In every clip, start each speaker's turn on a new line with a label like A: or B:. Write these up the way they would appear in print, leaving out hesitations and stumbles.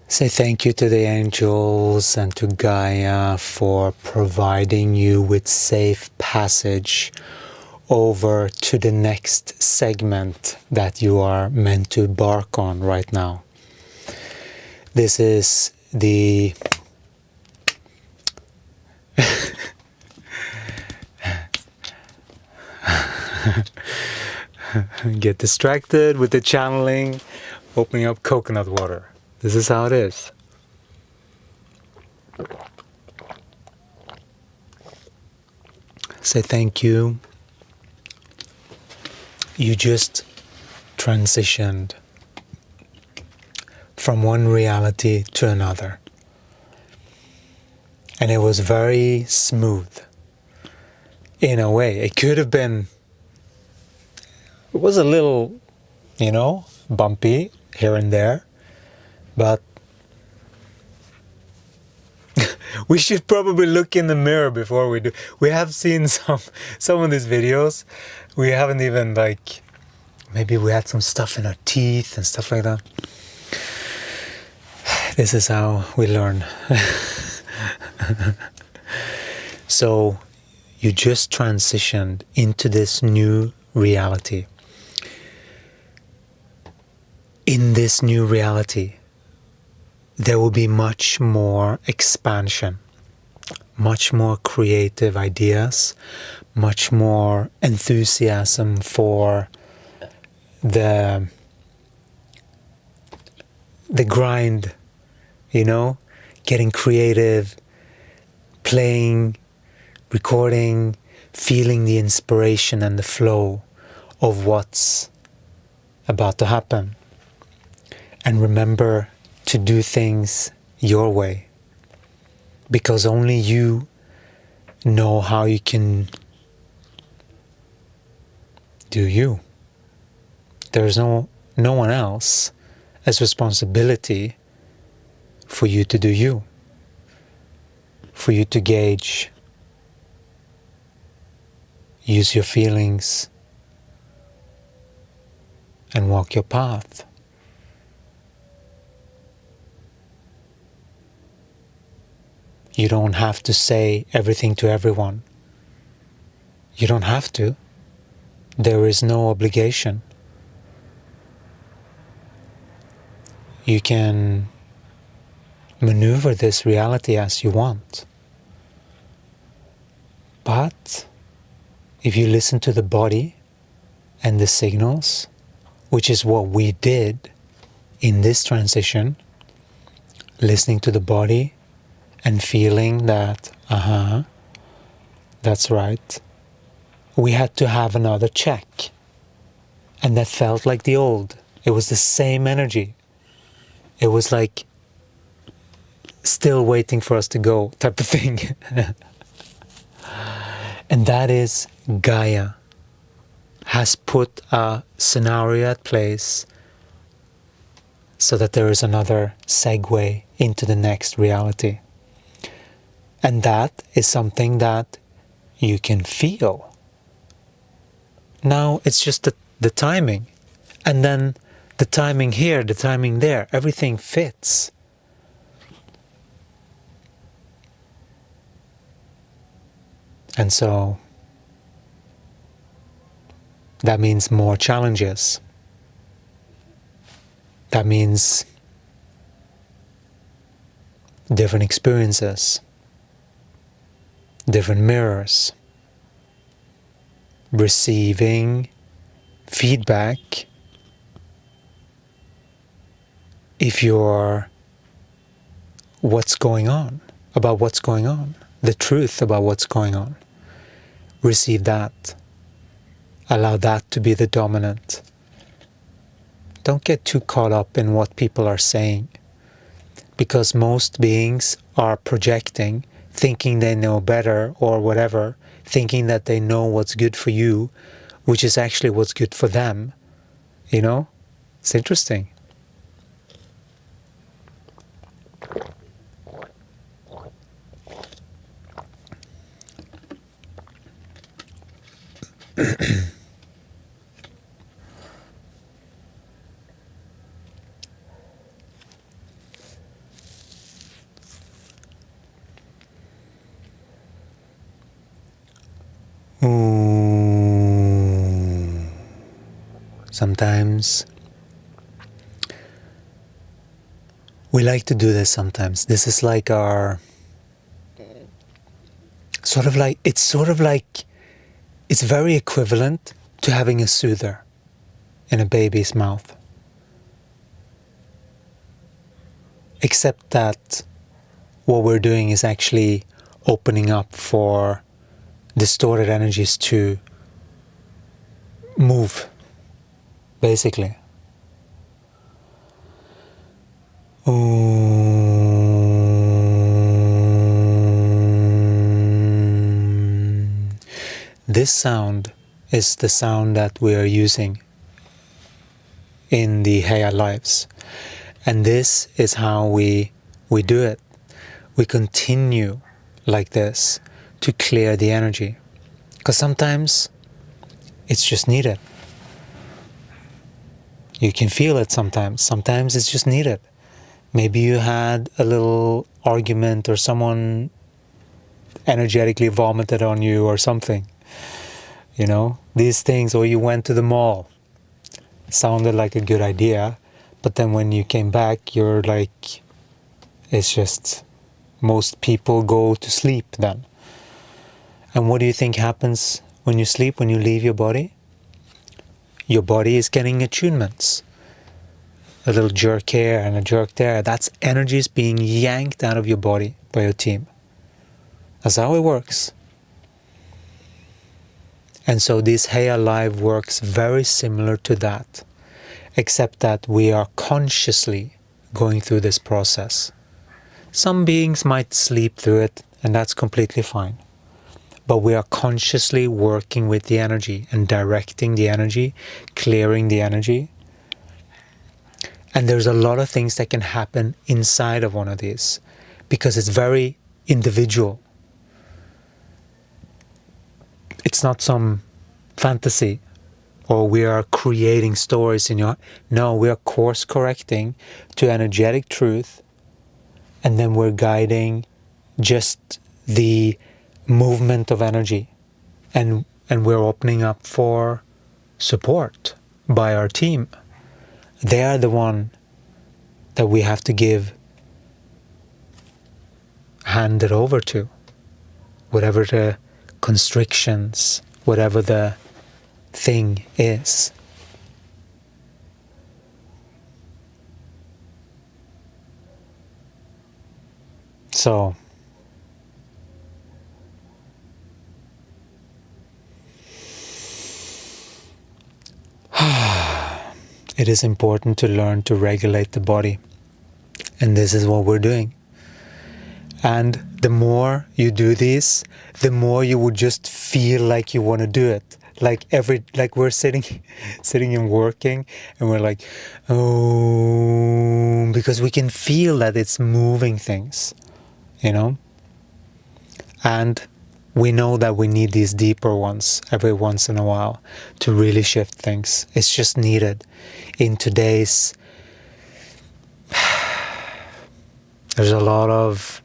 A: Say thank you to the angels and to Gaia for providing you with safe passage over to the next segment that you are meant to embark on right now. This is the get distracted with the channeling, opening up coconut water. This is how it is. Say thank you. You just transitioned from one reality to another. And it was very smooth. In a way, it could have been, it was a little, bumpy here and there. But we should probably look in the mirror before we do. We have seen some of these videos. We haven't even maybe we had some stuff in our teeth and stuff like that. This is how we learn. So you just transitioned into this new reality. In this new reality, there will be much more expansion, much more creative ideas, much more enthusiasm for the grind, getting creative, playing, recording, feeling the inspiration and the flow of what's about to happen. And remember to do things your way, because only you know how you can do you. There's no one else as responsibility for you to do you, for you to gauge, use your feelings, and walk your path. You don't have to say everything to everyone. You don't have to. There is no obligation. You can maneuver this reality as you want. But if you listen to the body and the signals, which is what we did in this transition, listening to the body and feeling that, that's right, we had to have another check. And that felt like the old. It was the same energy. It was like still waiting for us to go type of thing. And that is Gaia has put a scenario at place so that there is another segue into the next reality. And that is something that you can feel. Now it's just the timing. And then the timing here, the timing there, everything fits. And so that means more challenges. That means different experiences, different mirrors, receiving feedback if you're what's going on, about what's going on, the truth about what's going on. Receive that. Allow that to be the dominant. Don't get too caught up in what people are saying, because most beings are projecting, thinking they know better or whatever, thinking that they know what's good for you, which is actually what's good for them. It's interesting. Sometimes we like to do this sometimes. This is like our, it's very equivalent to having a soother in a baby's mouth. Except that what we're doing is actually opening up for distorted energies to move, basically. This sound is the sound that we are using in the higher lives. And this is how we do it. We continue like this to clear the energy. Because sometimes it's just needed. You can feel it sometimes. Sometimes it's just needed. Maybe you had a little argument or someone energetically vomited on you or something. You know, these things, or you went to the mall. Sounded like a good idea, but then when you came back, you're like, it's just, most people go to sleep then. And what do you think happens when you sleep, when you leave your body? Your body is getting attunements. A little jerk here and a jerk there. That's energies being yanked out of your body by your team. That's how it works. And so this Hey Alive works very similar to that, except that we are consciously going through this process. Some beings might sleep through it, and that's completely fine. But we are consciously working with the energy and directing the energy, clearing the energy. And there's a lot of things that can happen inside of one of these, because it's very individual. It's not some fantasy, or we are creating stories in your... No, we are course correcting to energetic truth, and then we're guiding just the movement of energy, and we're opening up for support by our team. They are the one that we have to hand it over to, whatever the constrictions, whatever the thing is. So it is important to learn to regulate the body, and this is what we're doing. And the more you do this, the more you would just feel like you want to do it. Like we're sitting and working, and we're like, oh, because we can feel that it's moving things, you know? And we know that we need these deeper ones every once in a while to really shift things. It's just needed in today's... There's a lot of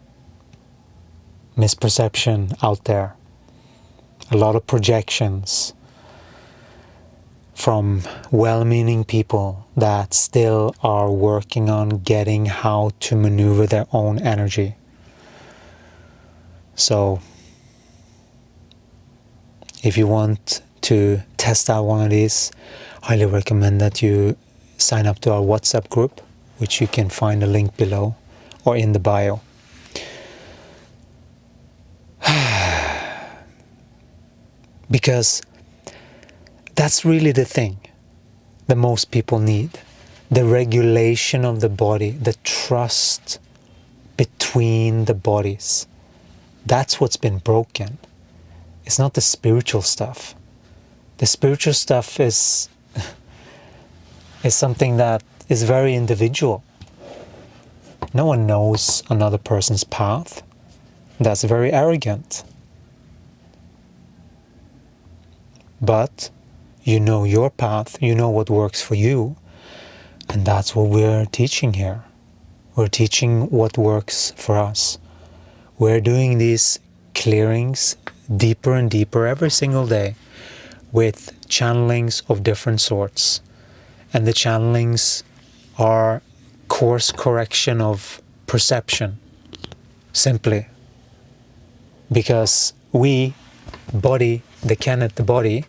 A: misperception out there, a lot of projections from well-meaning people that still are working on getting how to maneuver their own energy. So if you want to test out one of these, I highly recommend that you sign up to our WhatsApp group, which you can find a link below or in the bio. Because that's really the thing that most people need. The regulation of the body, the trust between the bodies. That's what's been broken. It's not the spiritual stuff. The spiritual stuff is something that is very individual. No one knows another person's path. That's very arrogant. But you know your path, you know what works for you, and that's what we're teaching here. We're teaching what works for us. We're doing these clearings deeper and deeper every single day with channelings of different sorts. And the channelings are course correction of perception, simply. Because we, body, the Kenneth, the body,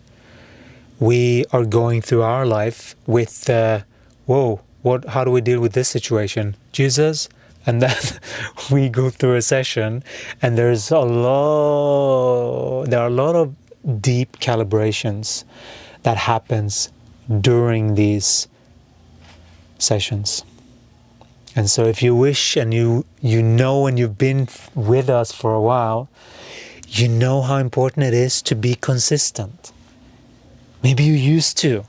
A: we are going through our life with, whoa, how do we deal with this situation? Jesus? And then we go through a session, and there are a lot of deep calibrations that happens during these sessions. And so if you wish, and you know, and you've been with us for a while, you know how important it is to be consistent. Maybe you used to.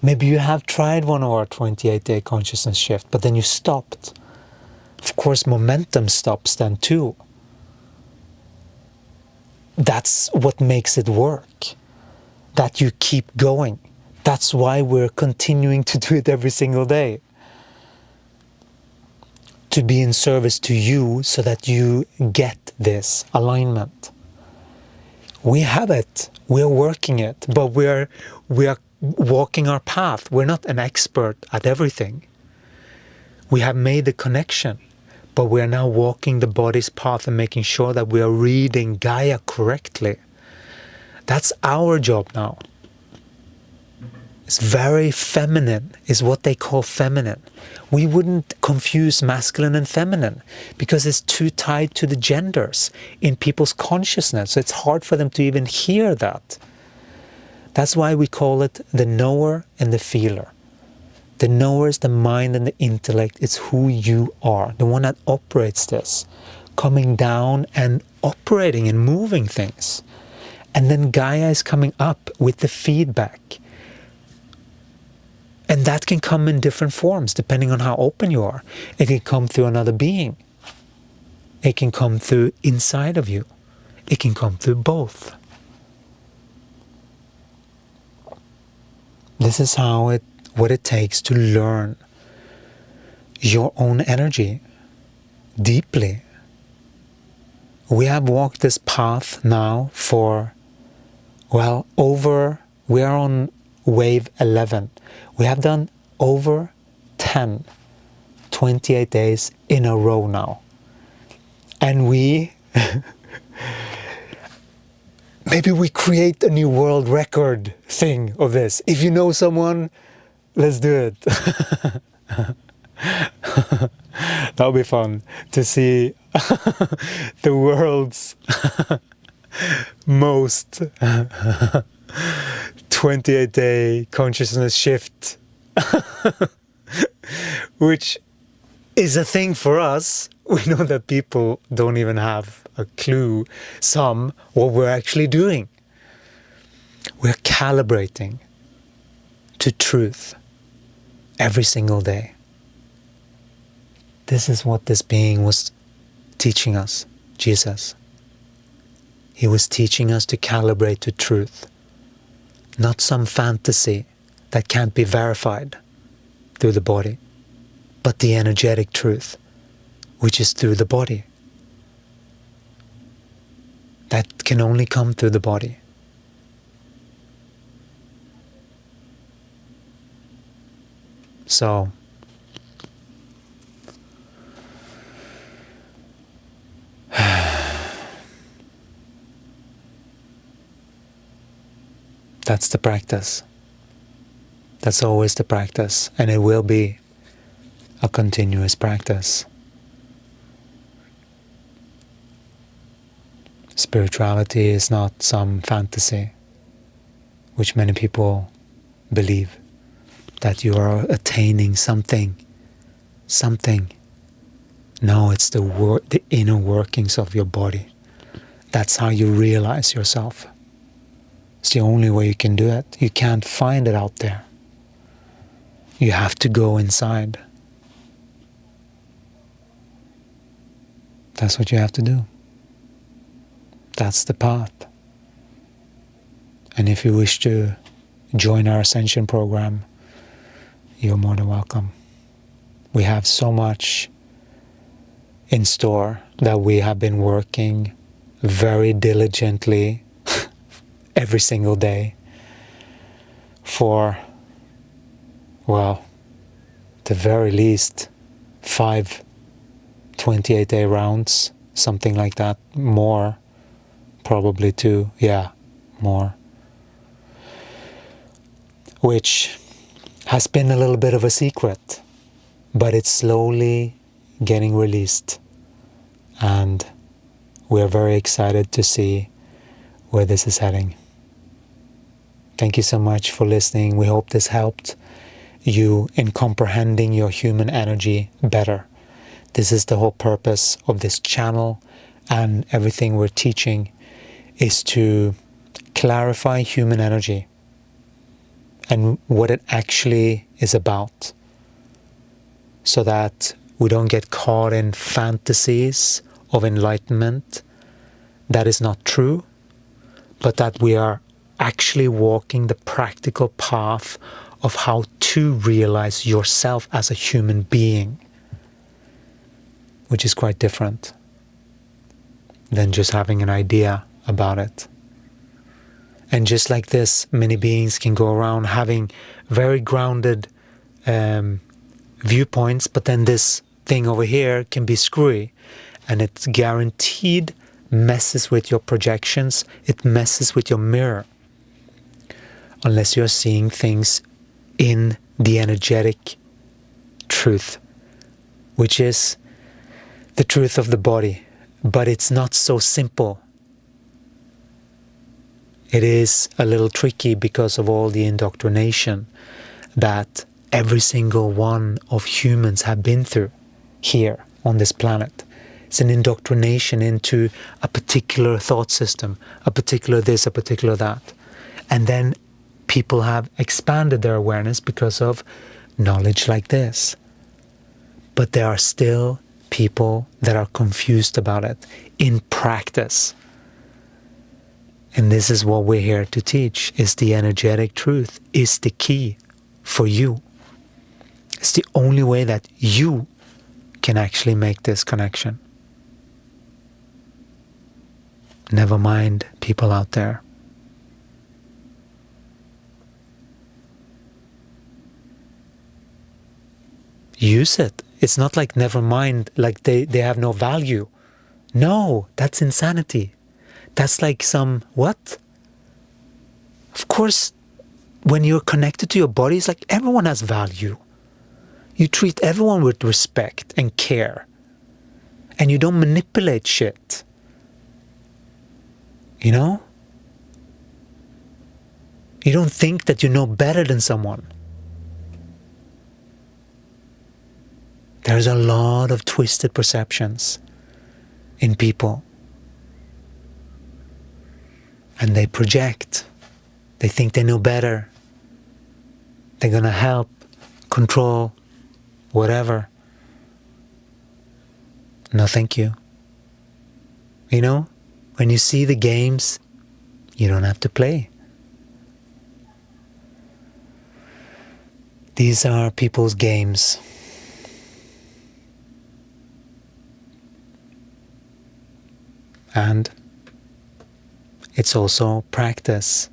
A: Maybe you have tried one of our 28-day consciousness shift, but then you stopped. Of course, momentum stops then too. That's what makes it work. That you keep going. That's why we're continuing to do it every single day. To be in service to you so that you get this alignment. We have it. We're working it, but we are walking our path. We're not an expert at everything. We have made the connection, but we are now walking the body's path and making sure that we are reading Gaia correctly. That's our job now. It's very feminine, is what they call feminine. We wouldn't confuse masculine and feminine because it's too tied to the genders in people's consciousness. So it's hard for them to even hear that. That's why we call it the knower and the feeler. The knower is the mind and the intellect. It's who you are, the one that operates this, coming down and operating and moving things. And then Gaia is coming up with the feedback. And that can come in different forms depending on how open you are. It can come through another being. It can come through inside of you. It can come through both. This is what it takes to learn your own energy deeply. We have walked this path now for, we are on wave 11. We have done over 28 days in a row now. And maybe we create a new world record thing of this. If you know someone, let's do it. That'll be fun to see the world's most 28-day consciousness shift, which is a thing for us. We know that people don't even have a clue, what we're actually doing. We're calibrating to truth every single day. This is what this being was teaching us, Jesus. He was teaching us to calibrate to truth. Not some fantasy that can't be verified through the body, but the energetic truth, which is through the body. That can only come through the body. So, that's the practice. That's always the practice, and it will be a continuous practice. Spirituality is not some fantasy, which many people believe, that you are attaining something. No, it's the inner workings of your body. That's how you realize yourself. It's the only way you can do it. You can't find it out there. You have to go inside. That's what you have to do. That's the path. And if you wish to join our Ascension program, you're more than welcome. We have so much in store that we have been working very diligently every single day for, well, the very least 5 28-day rounds, something like that, more, probably 2, yeah, more, which has been a little bit of a secret, but it's slowly getting released, and we're very excited to see where this is heading. Thank you so much for listening. We hope this helped you in comprehending your human energy better. This is the whole purpose of this channel, and everything we're teaching is to clarify human energy and what it actually is about, so that we don't get caught in fantasies of enlightenment that is not true, but that we are actually walking the practical path of how to realize yourself as a human being, which is quite different than just having an idea about it. And just like this, many beings can go around having very grounded viewpoints, but then this thing over here can be screwy, and it's guaranteed messes with your projections, it messes with your mirror, unless you're seeing things in the energetic truth, which is the truth of the body. But it's not so simple. It is a little tricky because of all the indoctrination that every single one of humans have been through here on this planet. It's an indoctrination into a particular thought system, a particular this, a particular that. And then people have expanded their awareness because of knowledge like this. But there are still people that are confused about it in practice. And this is what we're here to teach, is the energetic truth is the key for you. It's the only way that you can actually make this connection. Never mind people out there. Use it. It's not like never mind, like they have no value. No, that's insanity. That's like some, what? Of course, when you're connected to your body, it's like everyone has value. You treat everyone with respect and care. And you don't manipulate shit. You know? You don't think that you know better than someone. There's a lot of twisted perceptions in people. And they project. They think they know better. They're gonna help, control, whatever. No, thank you. You know, when you see the games, you don't have to play. These are people's games. And it's also practice.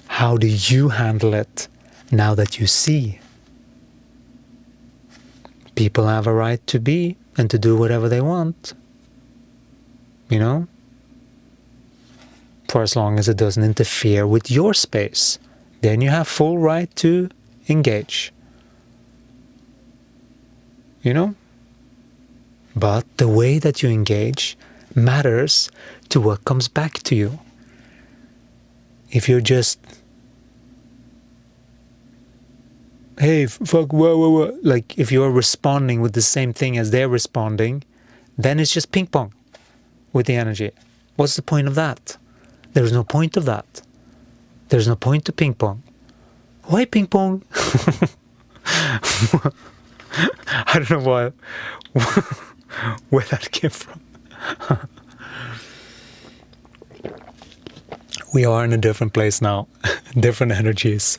A: How do you handle it now that you see? People have a right to be and to do whatever they want. You know? For as long as it doesn't interfere with your space. Then you have full right to engage. You know? But the way that you engage matters to what comes back to you. If you're just, hey, fuck, whoa, like if you're responding with the same thing as they're responding, then it's just ping pong with the energy. What's the point of that? There's no point of that. There's no point to ping pong. Why ping pong? I don't know why, where that came from. We are in a different place now, different energies.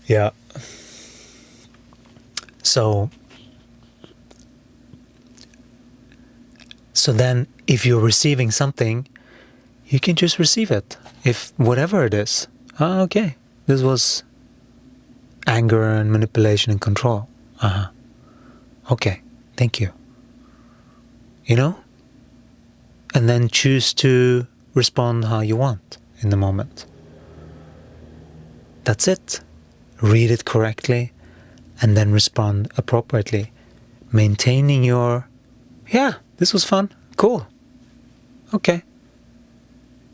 A: Yeah. So then if you're receiving something, you can just receive it. If whatever it is, okay, this was anger and manipulation and control. Okay, thank you. You know? And then choose to respond how you want in the moment. That's it. Read it correctly and then respond appropriately. Maintaining your, yeah, this was fun, cool, okay.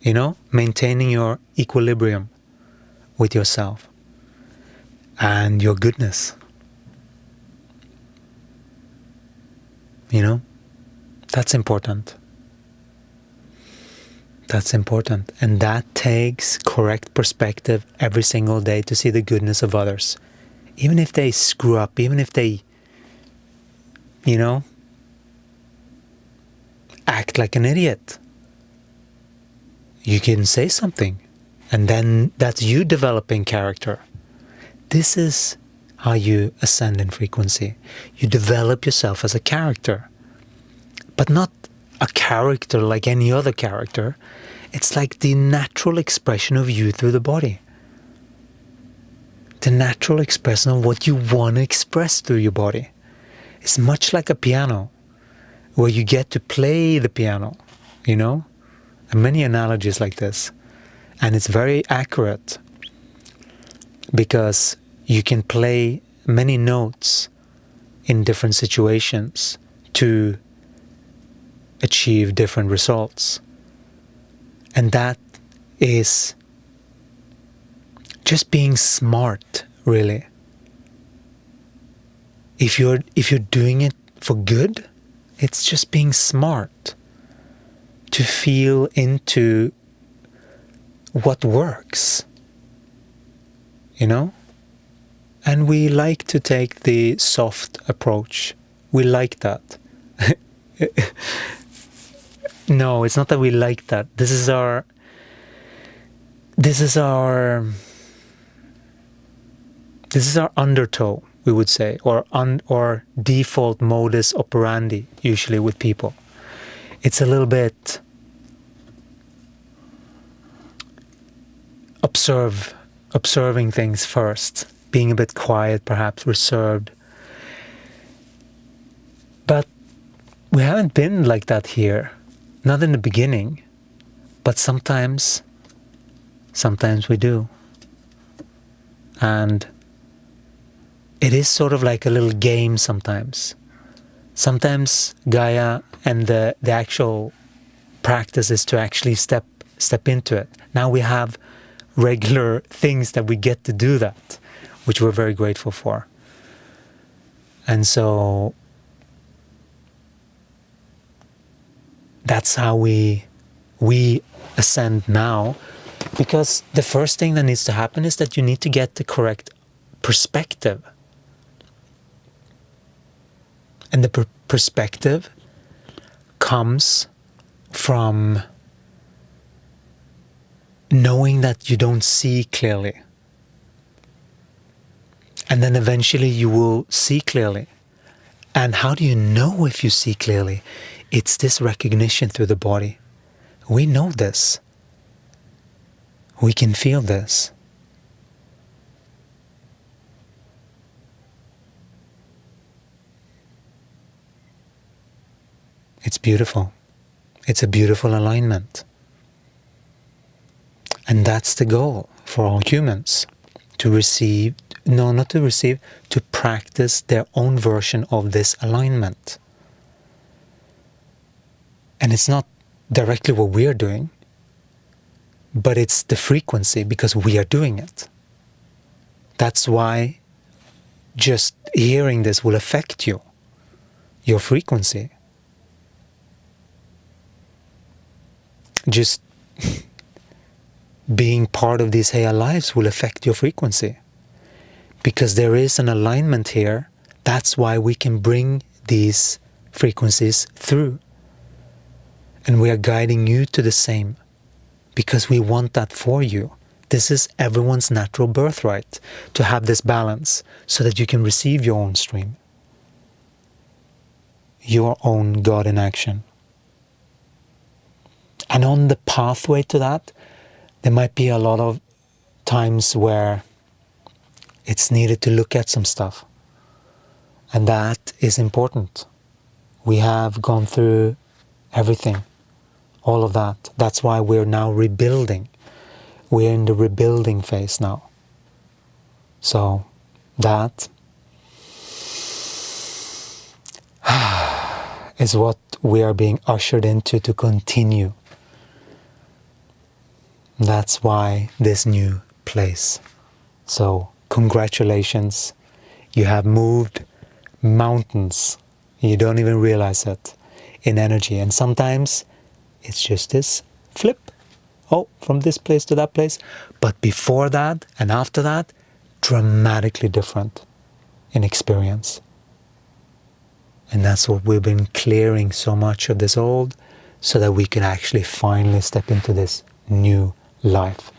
A: You know, maintaining your equilibrium with yourself and your goodness. You know, that's important. That's important. And that takes correct perspective every single day to see the goodness of others. Even if they screw up, even if they, you know, act like an idiot, you can say something. And then that's you developing character. This is how you ascend in frequency. You develop yourself as a character. But not a character like any other character. It's like the natural expression of you through the body. The natural expression of what you want to express through your body. It's much like a piano, where you get to play the piano, you know? And many analogies like this. And it's very accurate, because you can play many notes in different situations to achieve different results. And that is just being smart, really. If you're doing it for good, it's just being smart to feel into what works, you know? And we like to take the soft approach. We like that. No, it's not that we like that. This is our undertow, we would say, or default modus operandi, usually with people. It's a little bit observing things first, being a bit quiet, perhaps reserved. But we haven't been like that here. Not in the beginning, but sometimes we do. And it is sort of like a little game sometimes. Sometimes Gaia and the actual practice is to actually step into it. Now we have regular things that we get to do that, which we're very grateful for. And so that's how we ascend now, because the first thing that needs to happen is that you need to get the correct perspective. And the perspective comes from knowing that you don't see clearly. And then eventually you will see clearly. And how do you know if you see clearly? It's this recognition through the body. We know this. We can feel this. It's beautiful. It's a beautiful alignment. And that's the goal for all humans. To practice their own version of this alignment. And it's not directly what we are doing, but it's the frequency, because we are doing it. That's why just hearing this will affect you, your frequency. Just being part of these higher lives will affect your frequency. Because there is an alignment here. That's why we can bring these frequencies through. And we are guiding you to the same, because we want that for you. This is everyone's natural birthright, to have this balance, so that you can receive your own stream, your own God in action. And on the pathway to that, there might be a lot of times where It's needed to look at some stuff. And that is important. We have gone through everything, all of that. That's why we're now rebuilding. We're in the rebuilding phase now. So that is what we are being ushered into to continue. That's why this new place. So congratulations. You have moved mountains. You don't even realize it in energy. And sometimes it's just this flip. Oh, from this place to that place. But before that and after that, dramatically different in experience. And that's what we've been clearing so much of this old, so that we can actually finally step into this new life.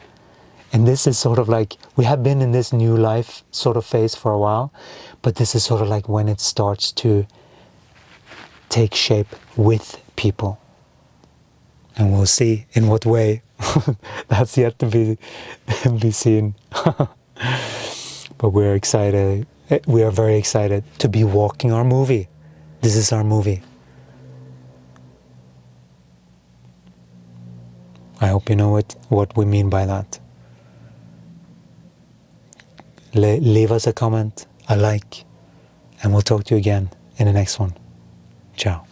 A: And this is sort of like, we have been in this new life sort of phase for a while, but this is sort of like when it starts to take shape with people. And we'll see in what way. That's yet to be seen. But we're excited. We are very excited to be walking our movie. This is our movie. I hope you know what we mean by that. Leave us a comment, a like, and we'll talk to you again in the next one. Ciao.